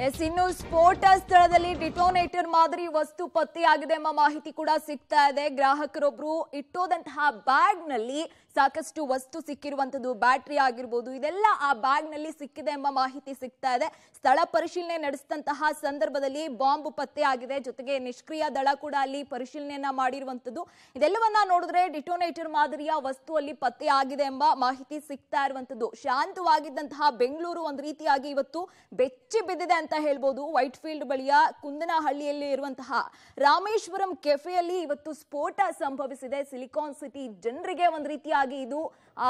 S ಇನ್ನು ಸ್ಫೋಟ ಸ್ಥಳದಲ್ಲಿ ಡಿಟೋನೇಟರ್ ಮಾದರಿ ವಸ್ತು ಪತ್ತೆಯಾಗಿದೆ ಎಂಬ ಮಾಹಿತಿ ಕೂಡ ಸಿಗ್ತಾ ಇದೆ. ಗ್ರಾಹಕರೊಬ್ಬರು ಇಟ್ಟೋದಂತಹ ಬ್ಯಾಗ್ ನಲ್ಲಿ ಸಾಕಷ್ಟು ವಸ್ತು ಸಿಕ್ಕಿರುವಂತದ್ದು, ಬ್ಯಾಟರಿ ಆಗಿರಬಹುದು, ಇದೆಲ್ಲ ಆ ಬ್ಯಾಗ್ ನಲ್ಲಿ ಸಿಕ್ಕಿದೆ ಎಂಬ ಮಾಹಿತಿ ಸಿಗ್ತಾ ಇದೆ. ಸ್ಥಳ ಪರಿಶೀಲನೆ ನಡೆಸಿದಂತಹ ಸಂದರ್ಭದಲ್ಲಿ ಬಾಂಬ್ ಪತ್ತೆ ಆಗಿದೆ. ಜೊತೆಗೆ ನಿಷ್ಕ್ರಿಯ ದಳ ಕೂಡ ಅಲ್ಲಿ ಪರಿಶೀಲನೆಯನ್ನ ಮಾಡಿರುವಂತದ್ದು. ಇದೆಲ್ಲವನ್ನ ನೋಡಿದ್ರೆ ಡಿಟೋನೇಟರ್ ಮಾದರಿಯ ವಸ್ತು ಅಲ್ಲಿ ಪತ್ತೆ ಆಗಿದೆ ಎಂಬ ಮಾಹಿತಿ ಸಿಗ್ತಾ ಇರುವಂತದ್ದು. ಶಾಂತವಾಗಿದ್ದಂತಹ ಬೆಂಗಳೂರು ಒಂದು ರೀತಿಯಾಗಿ ಇವತ್ತು ಬೆಚ್ಚಿ ಬಿದ್ದಿದೆ ಅಂತ ಹೇಳ್ಬೋದು. ವೈಟ್ ಫೀಲ್ಡ್ ಬಳಿಯ ಕುಂದನಹಳ್ಳಿಯಲ್ಲಿ ಇರುವಂತಹ ರಾಮೇಶ್ವರಂ ಕೆಫೆಯಲ್ಲಿ ಇವತ್ತು ಸ್ಫೋಟ ಸಂಭವಿಸಿದೆ. ಸಿಲಿಕಾನ್ ಸಿಟಿ ಜನರಿಗೆ ಒಂದು ರೀತಿಯಾಗಿ ಇದು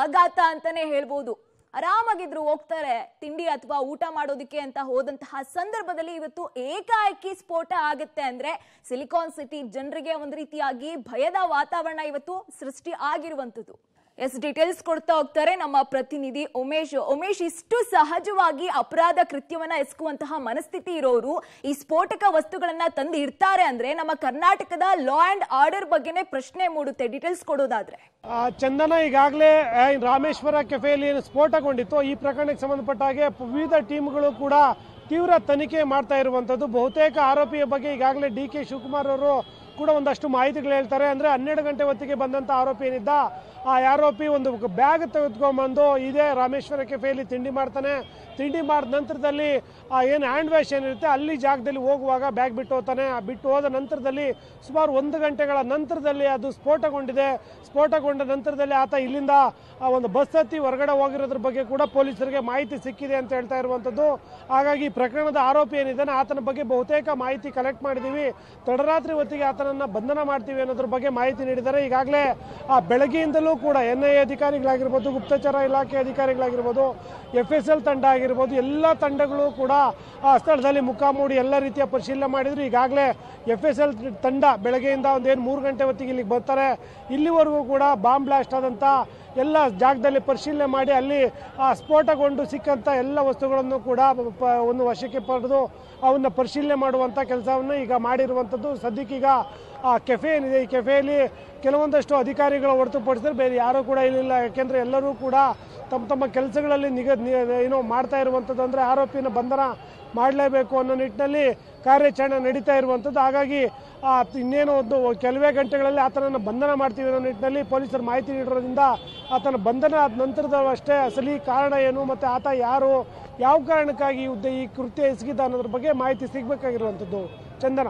ಆಘಾತ ಅಂತಾನೆ ಹೇಳ್ಬೋದು. ಆರಾಮಾಗಿದ್ರು, ಹೋಗ್ತಾರೆ ತಿಂಡಿ ಅಥವಾ ಊಟ ಮಾಡೋದಕ್ಕೆ ಅಂತ ಹೋದಂತಹ ಸಂದರ್ಭದಲ್ಲಿ ಇವತ್ತು ಏಕಾಏಕಿ ಸ್ಫೋಟ ಆಗುತ್ತೆ ಅಂದ್ರೆ ಸಿಲಿಕಾನ್ ಸಿಟಿ ಜನರಿಗೆ ಒಂದು ರೀತಿಯಾಗಿ ಭಯದ ವಾತಾವರಣ ಇವತ್ತು ಸೃಷ್ಟಿ ಆಗಿರುವಂತದ್ದು. ಎಸ್, ಡೀಟೇಲ್ಸ್ ಕೊಡ್ತಾ ಹೋಗ್ತಾರೆ ನಮ್ಮ ಪ್ರತಿನಿಧಿ ಉಮೇಶ್. ಉಮೇಶ್, ಇಷ್ಟು ಸಹಜವಾಗಿ ಅಪರಾಧ ಕೃತ್ಯವನ್ನ ಎಸಗುವಂತಹ ಮನಸ್ಥಿತಿ ಇರೋರು ಈ ಸ್ಫೋಟಕ ವಸ್ತುಗಳನ್ನ ತಂದು ಇಡ್ತಾರೆ ಅಂದ್ರೆ ನಮ್ಮ ಕರ್ನಾಟಕದ ಲಾ ಅಂಡ್ ಆರ್ಡರ್ ಬಗ್ಗೆನೇ ಪ್ರಶ್ನೆ ಮೂಡುತ್ತೆ. ಡೀಟೇಲ್ಸ್ ಕೊಡೋದಾದ್ರೆ ಚಂದನ, ಈಗಾಗಲೇ ರಾಮೇಶ್ವರ ಕೆಫೆಯಲ್ಲಿ ಸ್ಫೋಟಗೊಂಡಿತ್ತು. ಈ ಪ್ರಕರಣಕ್ಕೆ ಸಂಬಂಧಪಟ್ಟ ಹಾಗೆ ವಿವಿಧ ಟೀಮ್ಗಳು ಕೂಡ ತೀವ್ರ ತನಿಖೆ ಮಾಡ್ತಾ ಇರುವಂತದ್ದು. ಬಹುತೇಕ ಆರೋಪಿಯ ಬಗ್ಗೆ ಈಗಾಗಲೇ DK ಶಿವಕುಮಾರ್ ಅವರು ಕೂಡ ಒಂದಷ್ಟು ಮಾಹಿತಿಗಳು ಹೇಳ್ತಾರೆ. ಅಂದ್ರೆ 12 ಗಂಟೆ ಹೊತ್ತಿಗೆ ಬಂದಂತ ಆರೋಪಿ ಏನಿದ್ದ, ಆ ಆರೋಪಿ ಒಂದು ಬ್ಯಾಗ್ ತೆಗೆದುಕೊಂಡ್ಬಂದು ಇದೇ ರಾಮೇಶ್ವರ ಕೆಫೆಯಲ್ಲಿ ತಿಂಡಿ ಮಾಡ್ತಾನೆ. ತಿಂಡಿ ಮಾಡಿದ ನಂತರದಲ್ಲಿ ಏನು ಹ್ಯಾಂಡ್ ವಾಶ್ ಏನಿರುತ್ತೆ ಅಲ್ಲಿ ಜಾಗದಲ್ಲಿ ಹೋಗುವಾಗ ಬ್ಯಾಗ್ ಬಿಟ್ಟು ಹೋಗ್ತಾನೆ. ಬಿಟ್ಟು ಹೋದ ನಂತರದಲ್ಲಿ ಸುಮಾರು 1 ಗಂಟೆಗಳ ನಂತರದಲ್ಲಿ ಅದು ಸ್ಫೋಟಗೊಂಡಿದೆ. ಸ್ಫೋಟಗೊಂಡ ನಂತರದಲ್ಲಿ ಆತ ಇಲ್ಲಿಂದ ಒಂದು ಬಸ್ ಹತ್ತಿ ಹೊರಗಡೆ ಹೋಗಿರೋದ್ರ ಬಗ್ಗೆ ಕೂಡ ಪೊಲೀಸರಿಗೆ ಮಾಹಿತಿ ಸಿಕ್ಕಿದೆ ಅಂತ ಹೇಳ್ತಾ ಇರುವಂತದ್ದು. ಹಾಗಾಗಿ ಪ್ರಕರಣದ ಆರೋಪಿ ಏನಿದ್ದಾನೆ ಆತನ ಬಗ್ಗೆ ಬಹುತೇಕ ಮಾಹಿತಿ ಕಲೆಕ್ಟ್ ಮಾಡಿದೀವಿ. ತಡರಾತ್ರಿ ಹೊತ್ತಿಗೆ ಆತನನ್ನ ಬಂಧನ ಮಾಡ್ತೀವಿ ಅನ್ನೋದ್ರ ಬಗ್ಗೆ ಮಾಹಿತಿ ನೀಡಿದ್ದಾರೆ. ಈಗಾಗಲೇ ಬೆಳಗ್ಗೆಯಿಂದಲೂ ಕೂಡ NIA ಅಧಿಕಾರಿಗಳಾಗಿರ್ಬೋದು, ಗುಪ್ತಚರ ಇಲಾಖೆ ಅಧಿಕಾರಿಗಳಾಗಿರ್ಬೋದು, FSL ತಂಡ ಆಗಿರ್ಬೋದು, ಎಲ್ಲ ತಂಡಗಳು ಕೂಡ ಆ ಸ್ಥಳದಲ್ಲಿ ಮುಖಾಮೂಡಿ ಎಲ್ಲ ರೀತಿಯ ಪರಿಶೀಲನೆ ಮಾಡಿದ್ರು. ಈಗಾಗಲೇ FSL ತಂಡ ಬೆಳಗ್ಗೆಯಿಂದ ಒಂದೇನು 3 ಗಂಟೆ ಹೊತ್ತಿಗೆ ಇಲ್ಲಿಗೆ ಬರ್ತಾರೆ. ಇಲ್ಲಿವರೆಗೂ ಕೂಡ ಬಾಂಬ್ ಬ್ಲಾಸ್ಟ್ ಆದಂತ ಎಲ್ಲ ಜಾಗದಲ್ಲಿ ಪರಿಶೀಲನೆ ಮಾಡಿ ಅಲ್ಲಿ ಸ್ಫೋಟಗೊಂಡು ಸಿಕ್ಕಂತ ಎಲ್ಲ ವಸ್ತುಗಳನ್ನು ಕೂಡ ಒಂದು ವಶಕ್ಕೆ ಪಡೆದು ಅವನ್ನ ಪರಿಶೀಲನೆ ಮಾಡುವಂತ ಕೆಲಸವನ್ನು ಈಗ ಮಾಡಿರುವಂತದ್ದು. ಸದ್ಯಕ್ಕೀಗ ಆ ಕೆಫೆ ಏನಿದೆ, ಈ ಕೆಫೆಯಲ್ಲಿ ಕೆಲವೊಂದಷ್ಟು ಅಧಿಕಾರಿಗಳು ಹೊರತುಪಡಿಸಿದ್ರೆ ಬೇರೆ ಯಾರೂ ಕೂಡ ಇರಲಿಲ್ಲ. ಯಾಕೆಂದ್ರೆ ಎಲ್ಲರೂ ಕೂಡ ತಮ್ಮ ತಮ್ಮ ಕೆಲಸಗಳಲ್ಲಿ ಏನೋ ಮಾಡ್ತಾ ಇರುವಂಥದ್ದು. ಅಂದ್ರೆ ಆರೋಪಿನ ಬಂಧನ ಮಾಡಲೇಬೇಕು ಅನ್ನೋ ನಿಟ್ಟಿನಲ್ಲಿ ಕಾರ್ಯಾಚರಣೆ ನಡೀತಾ ಇರುವಂಥದ್ದು. ಹಾಗಾಗಿ ಇನ್ನೇನು ಒಂದು ಕೆಲವೇ ಗಂಟೆಗಳಲ್ಲಿ ಆತನನ್ನು ಬಂಧನ ಮಾಡ್ತೀವಿ ಅನ್ನೋ ನಿಟ್ಟಿನಲ್ಲಿ ಪೊಲೀಸರು ಮಾಹಿತಿ ನೀಡಿರೋದ್ರಿಂದ ಆತನ ಬಂಧನ ಆದ ನಂತರದಷ್ಟೇ ಅಸಲಿ ಕಾರಣ ಏನು ಮತ್ತು ಆತ ಯಾರು, ಯಾವ ಕಾರಣಕ್ಕಾಗಿ ಈ ಕೃತ್ಯ ಎಸಗಿದ ಅನ್ನೋದ್ರ ಬಗ್ಗೆ ಮಾಹಿತಿ ಸಿಗಬೇಕಾಗಿರುವಂಥದ್ದು. ಚಂದನ.